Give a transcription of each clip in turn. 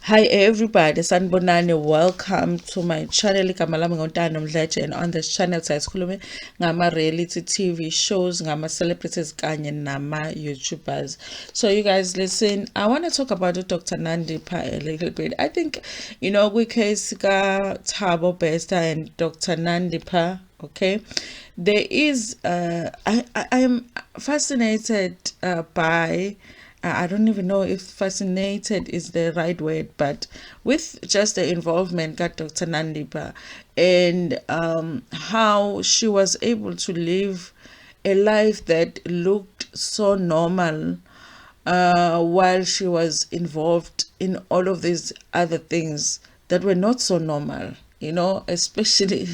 Hi everybody, sanibonani. Welcome to my channel. Igama lami Ntando Mdletshe, and on this channel sikhulume ngama reality TV shows, ngama celebrities kanye nama YouTubers. So you guys listen, I want to talk about Dr. Nandipha a little bit. I think we case ka Thabo Bester and Dr. Nandipha. Okay, there is I am fascinated by I don't even know if fascinated is the right word, but with just the involvement got Dr. Nandipha and how she was able to live a life that looked so normal while she was involved in all of these other things that were not so normal, especially,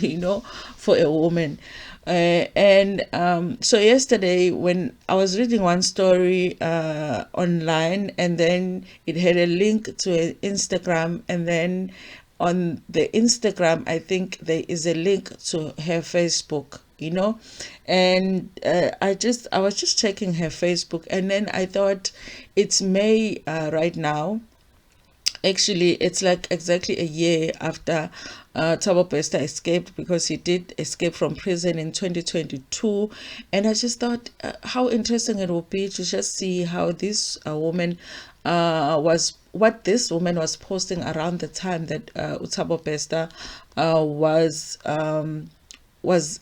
for a woman. And so yesterday, when I was reading one story online, and then it had a link to an Instagram, and then on the Instagram, I think there is a link to her Facebook, and I was just checking her Facebook, and then I thought it's May right now. Actually, it's like exactly a year after Thabo Bester escaped, because he did escape from prison in 2022. And I just thought how interesting it would be to just see how this woman what this woman was posting around the time that Thabo Bester was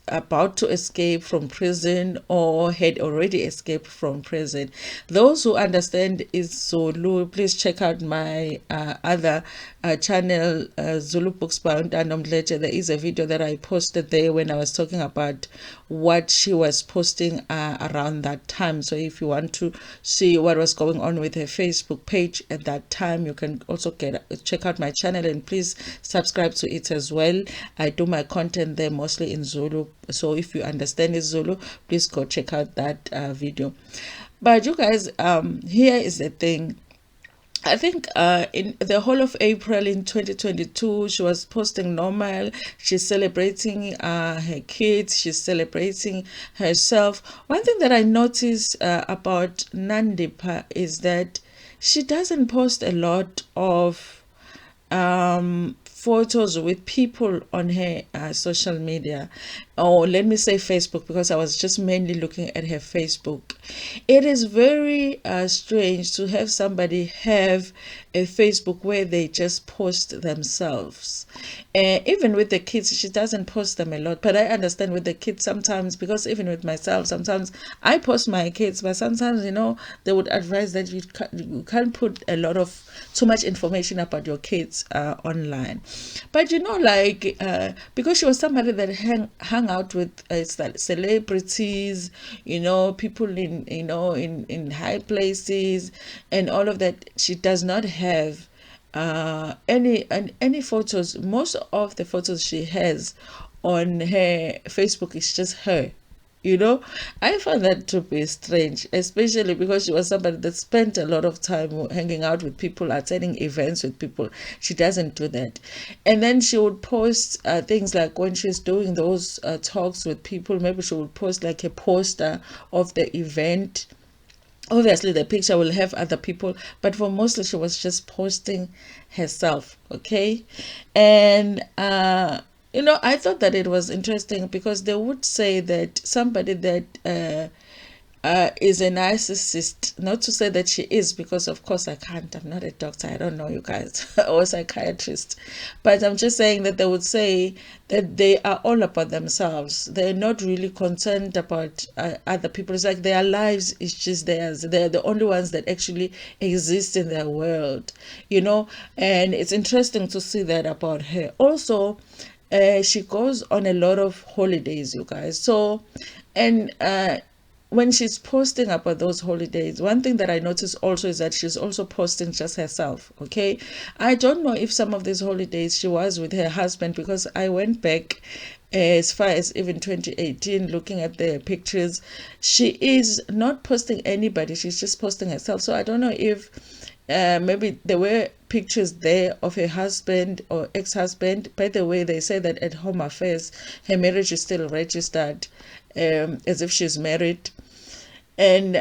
about to escape from prison or had already escaped from prison. Those who understand is Zulu, please check out my other channel, Zulu Books by Ntando Mdletshe. There is a video that I posted there when I was talking about what she was posting around that time. So if you want to see what was going on with her Facebook page at that time, you can also check out my channel, and please subscribe to it as well. I do my content there mostly in Zulu, so if you understand it Zulu, please go check out that video. But you guys, here is the thing. I think in the whole of April in 2022, she was posting normal. She's celebrating her kids. She's celebrating herself. One thing that I noticed about Nandipha is that she doesn't post a lot of photos with people on her social media, or let me say Facebook, because I was just mainly looking at her Facebook. It is very strange to have somebody have a Facebook where they just post themselves. Even with the kids, she doesn't post them a lot, but I understand with the kids sometimes, because even with myself, sometimes I post my kids, but sometimes they would advise that you can't put a lot of too much information about your kids online. But like because she was somebody that hung out with celebrities, people in high places and all of that, she does not have any photos. Most of the photos she has on her Facebook is just her. I find that to be strange, especially because she was somebody that spent a lot of time hanging out with people, attending events with people. She doesn't do that. And then she would post things like when she's doing those talks with people, maybe she would post like a poster of the event. Obviously the picture will have other people, but for mostly she was just posting herself. Okay. And I thought that it was interesting, because they would say that somebody that is a narcissist, not to say that she is, because of course I'm not a doctor, I don't know, you guys, or a psychiatrist, but I'm just saying that they would say that they are all about themselves. They're not really concerned about other people. It's like their lives is just theirs. They're the only ones that actually exist in their world, and it's interesting to see that about her. Also, she goes on a lot of holidays, you guys. So, and when she's posting about those holidays, one thing that I notice also is that she's also posting just herself. Okay. I don't know if some of these holidays she was with her husband, because I went back as far as even 2018 looking at the pictures. She is not posting anybody, she's just posting herself. So I don't know if maybe there were pictures there of her husband or ex-husband. By the way, they say that at Home Affairs her marriage is still registered as if she's married, and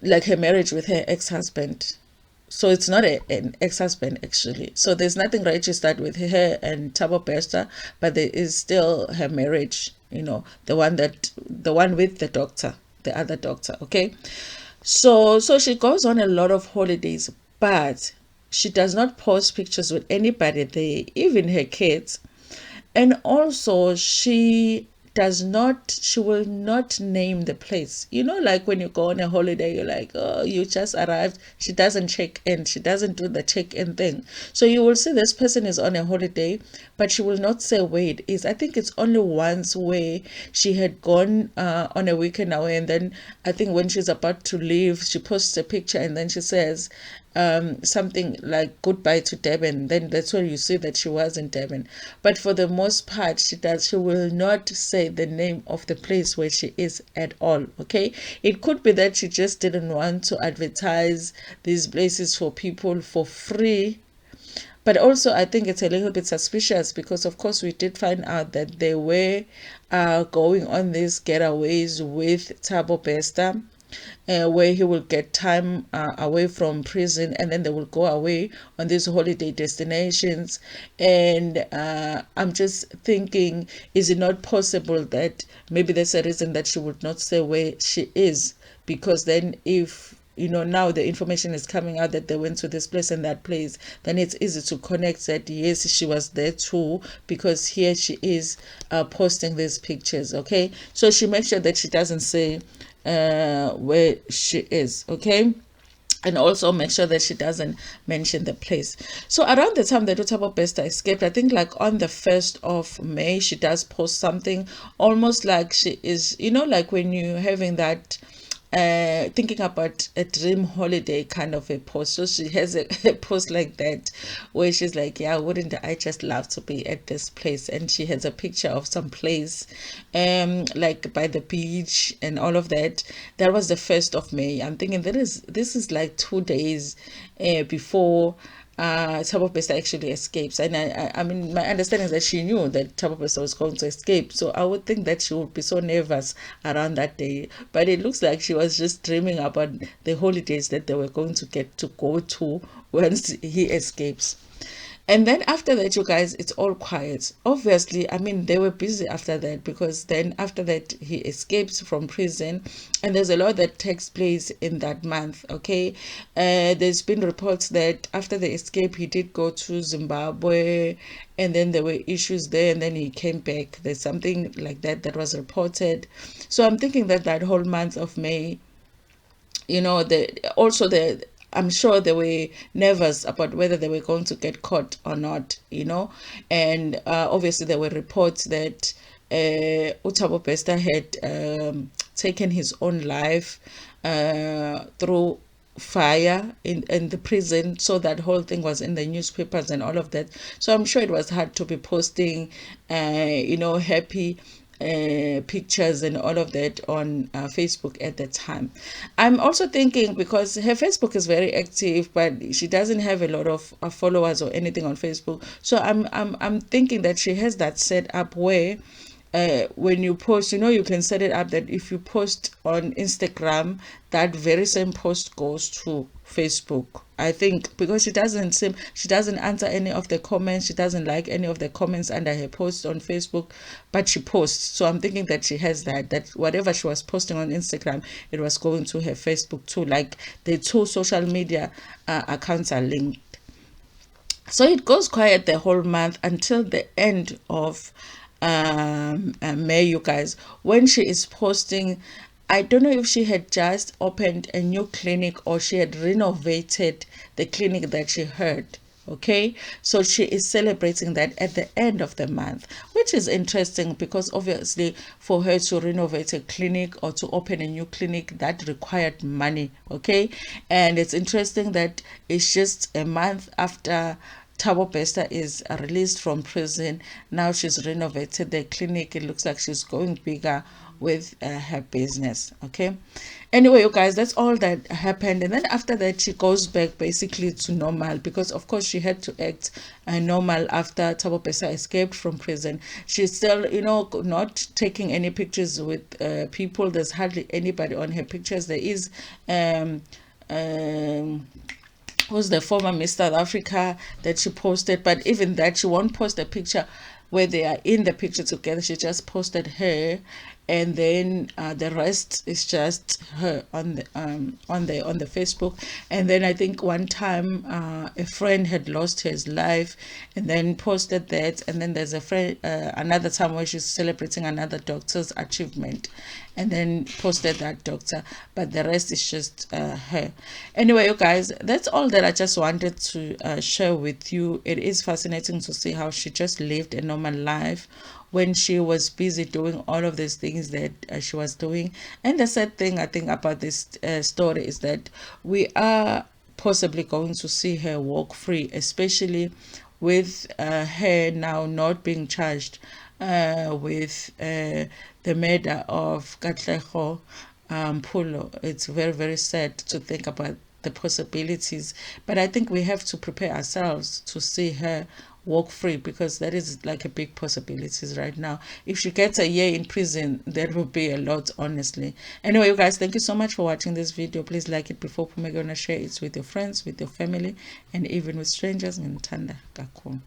like her marriage with her ex-husband. So it's not an ex-husband actually. So there's nothing registered with her and Thabo Bester, but there is still her marriage, the one with the doctor, the other doctor. Okay. So she goes on a lot of holidays, but she does not post pictures with anybody there, even her kids. And also she will not name the place. Like when you go on a holiday, you're like, oh, you just arrived. She doesn't check in. She doesn't do the check-in thing. So you will see this person is on a holiday, but she will not say where it is. I think it's only once where she had gone on a weekend away, and then I think when she's about to leave, she posts a picture and then she says, something like goodbye to Durban. Then that's where you see that she was in Durban. But for the most part, she will not say the name of the place where she is at all. Okay, it could be that she just didn't want to advertise these places for people for free. But also, I think it's a little bit suspicious because, of course, we did find out that they were going on these getaways with Thabo Bester, where he will get time away from prison, and then they will go away on these holiday destinations. And I'm just thinking, is it not possible that maybe there's a reason that she would not say where she is? Because then if now the information is coming out that they went to this place and that place, then it's easy to connect that yes, she was there too, because here she is posting these pictures. Okay, so she makes sure that she doesn't say where she is. Okay, and also make sure that she doesn't mention the place. So around the time that Thabo Bester escaped, I think like on the 1st of May, she does post something almost like she is, like when you're having that thinking about a dream holiday kind of a post. So she has a post like that where she's like, yeah, wouldn't I just love to be at this place? And she has a picture of some place like by the beach and all of that. That was the 1st of May. I'm thinking this is like 2 days before Thabo Bester actually escapes. And I mean, my understanding is that she knew that Thabo Bester was going to escape. So I would think that she would be so nervous around that day. But it looks like she was just dreaming about the holidays that they were going to get to go to once he escapes. And then after that, you guys, it's all quiet. Obviously, I mean, they were busy after that, because then after that, he escapes from prison. And there's a lot that takes place in that month, okay? There's been reports that after the escape, he did go to Zimbabwe, and then there were issues there, and then he came back. There's something like that was reported. So I'm thinking that that whole month of May, I'm sure they were nervous about whether they were going to get caught or not, and obviously there were reports that Thabo Bester had taken his own life through fire in the prison. So that whole thing was in the newspapers and all of that. So I'm sure it was hard to be posting happy pictures and all of that on Facebook at the time. I'm also thinking, because her Facebook is very active, but she doesn't have a lot of followers or anything on Facebook. So I'm thinking that she has that set up where when you post, you can set it up that if you post on Instagram, that very same post goes to Facebook. I think because she doesn't answer any of the comments, she doesn't like any of the comments under her post on Facebook, but she posts. So I'm thinking that she has that whatever she was posting on Instagram, it was going to her Facebook too. Like the two social media accounts are linked. So it goes quiet the whole month until the end of May, you guys, when she is posting. I don't know if she had just opened a new clinic or she had renovated the clinic that she heard. Okay, so she is celebrating that at the end of the month, which is interesting because obviously for her to renovate a clinic or to open a new clinic, that required money. Okay, and it's interesting that it's just a month after Thabo Bester is released from prison. Now she's renovated the clinic. It looks like she's going bigger with her business. Okay, anyway, you guys, that's all that happened. And then after that, she goes back basically to normal, because of course she had to act normal after Thabo Bester escaped from prison. She's still not taking any pictures with people. There's hardly anybody on her pictures. There is who's the former Miss South Africa, that she posted. But even that, she won't post a picture where they are in the picture together. She just posted her, and then the rest is just her on the Facebook. And then I think one time a friend had lost his life, and then posted that. And then there's a friend another time where she's celebrating another doctor's achievement, and then posted that doctor. But the rest is just her. Anyway, you guys, that's all that I just wanted to share with you. It is fascinating to see how she just lived a normal life when she was busy doing all of these things that she was doing. And the sad thing I think about this story is that we are possibly going to see her walk free, especially with her now not being charged with the murder of Katlego Pulo. It's very, very sad to think about the possibilities, but I think we have to prepare ourselves to see her walk free, because that is like a big possibilities right now. If she gets a year in prison, that would be a lot, honestly. Anyway, you guys, thank you so much for watching this video. Please like it before Pumegona, share it with your friends, with your family, and even with strangers. Ntando kakhulu.